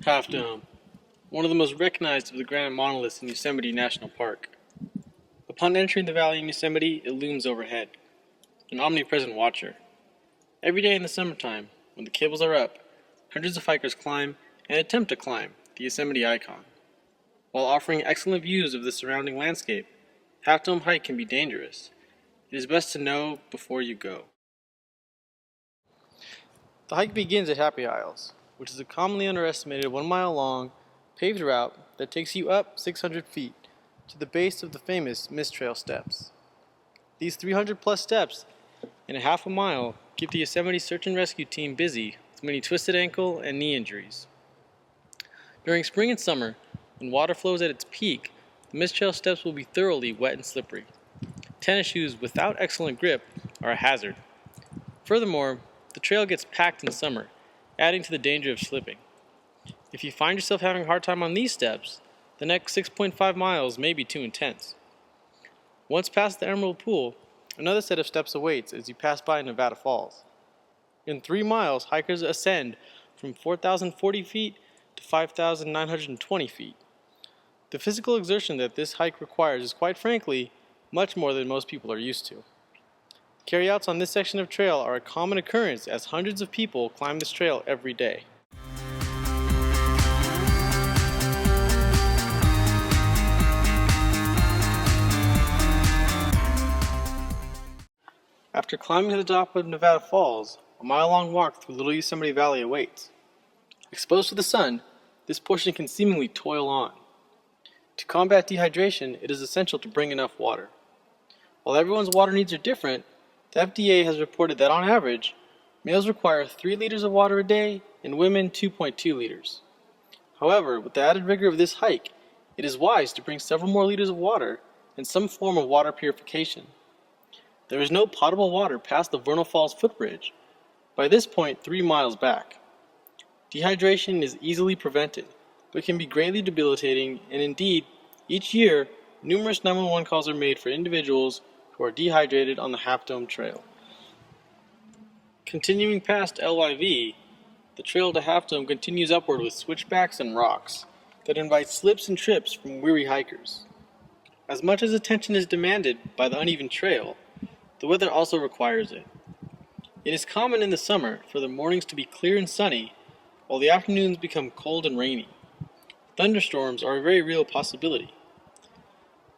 Half Dome, one of the most recognized of the granite monoliths in Yosemite National Park. Upon entering the valley in Yosemite, it looms overhead, an omnipresent watcher. Every day in the summertime, when the cables are up, hundreds of hikers climb and attempt to climb the Yosemite icon. While offering excellent views of the surrounding landscape, Half Dome hike can be dangerous. It is best to know before you go. The hike begins at Happy Isles, which is a commonly underestimated 1 mile long, paved route that takes you up 600 feet to the base of the famous Mist Trail steps. These 300 plus steps in a half a mile keep the Yosemite search and rescue team busy with many twisted ankle and knee injuries. During spring and summer, when water flows at its peak, the Mist Trail steps will be thoroughly wet and slippery. Tennis shoes without excellent grip are a hazard. Furthermore, the trail gets packed in summer, adding to the danger of slipping. If you find yourself having a hard time on these steps, the next 6.5 miles may be too intense. Once past the Emerald Pool, another set of steps awaits as you pass by Nevada Falls. In 3 miles, hikers ascend from 4,040 feet to 5,920 feet. The physical exertion that this hike requires is, quite frankly, much more than most people are used to. Carryouts on this section of trail are a common occurrence as hundreds of people climb this trail every day. After climbing to the top of Nevada Falls, a mile-long walk through Little Yosemite Valley awaits. Exposed to the sun, this portion can seemingly toil on. To combat dehydration, it is essential to bring enough water. While everyone's water needs are different, the FDA has reported that on average, males require 3 liters of water a day and women 2.2 liters. However, with the added rigor of this hike, it is wise to bring several more liters of water and some form of water purification. There is no potable water past the Vernal Falls footbridge, by this point 3 miles back. Dehydration is easily prevented, but can be greatly debilitating, and indeed, each year, numerous 911 calls are made for individuals who are dehydrated on the Half Dome Trail. Continuing past LYV, the trail to Half Dome continues upward with switchbacks and rocks that invite slips and trips from weary hikers. As much as attention is demanded by the uneven trail, the weather also requires it. It is common in the summer for the mornings to be clear and sunny, while the afternoons become cold and rainy. Thunderstorms are a very real possibility.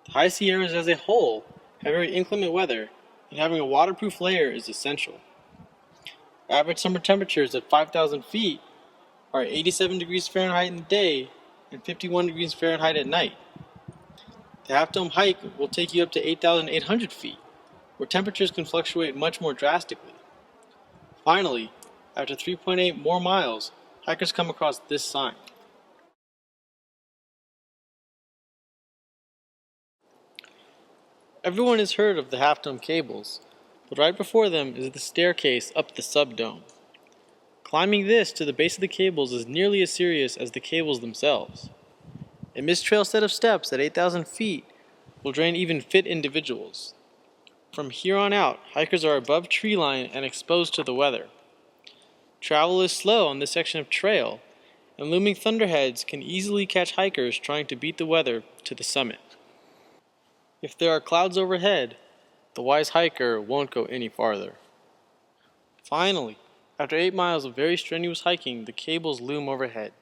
The high Sierras as a whole have very inclement weather, and having a waterproof layer is essential. Average summer temperatures at 5,000 feet are 87 degrees Fahrenheit in the day and 51 degrees Fahrenheit at night. The Half Dome hike will take you up to 8,800 feet, where temperatures can fluctuate much more drastically. Finally, after 3.8 more miles, hikers come across this sign. Everyone has heard of the Half Dome cables, but right before them is the staircase up the subdome. Climbing this to the base of the cables is nearly as serious as the cables themselves. A Mist Trail set of steps at 8,000 feet will drain even fit individuals. From here on out, hikers are above tree line and exposed to the weather. Travel is slow on this section of trail, and looming thunderheads can easily catch hikers trying to beat the weather to the summit. If there are clouds overhead, the wise hiker won't go any farther. Finally, after 8 miles of very strenuous hiking, the cables loom overhead.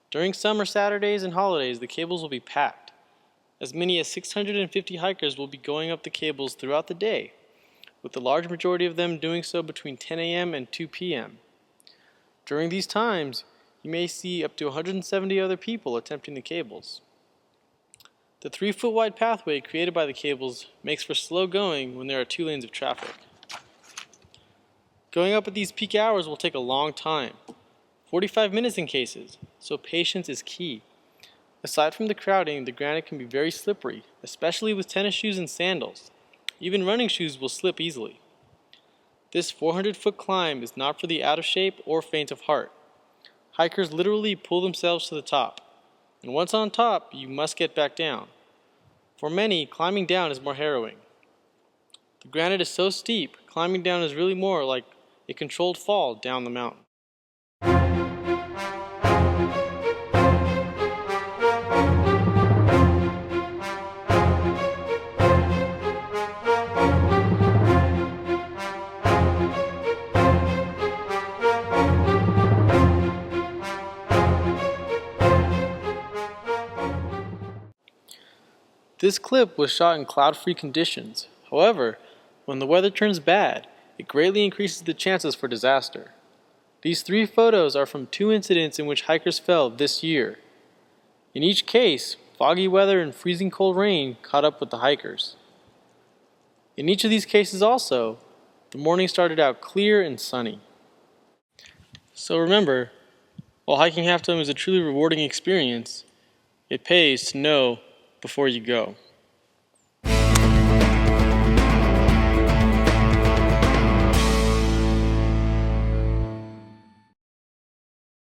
During summer Saturdays and holidays, the cables will be packed. As many as 650 hikers will be going up the cables throughout the day, with the large majority of them doing so between 10 a.m. and 2 p.m. During these times, you may see up to 170 other people attempting the cables. The 3-foot wide pathway created by the cables makes for slow going when there are 2 lanes of traffic. Going up at these peak hours will take a long time, 45 minutes in cases, so patience is key. Aside from the crowding, the granite can be very slippery, especially with tennis shoes and sandals. Even running shoes will slip easily. This 400-foot climb is not for the out of shape or faint of heart. Hikers literally pull themselves to the top, and once on top, you must get back down. For many, climbing down is more harrowing. The granite is so steep, climbing down is really more like a controlled fall down the mountain. This clip was shot in cloud-free conditions. However, when the weather turns bad, it greatly increases the chances for disaster. These 3 photos are from 2 incidents in which hikers fell this year. In each case, foggy weather and freezing cold rain caught up with the hikers. In each of these cases also, the morning started out clear and sunny. So remember, while hiking Half Dome is a truly rewarding experience, it pays to know before you go.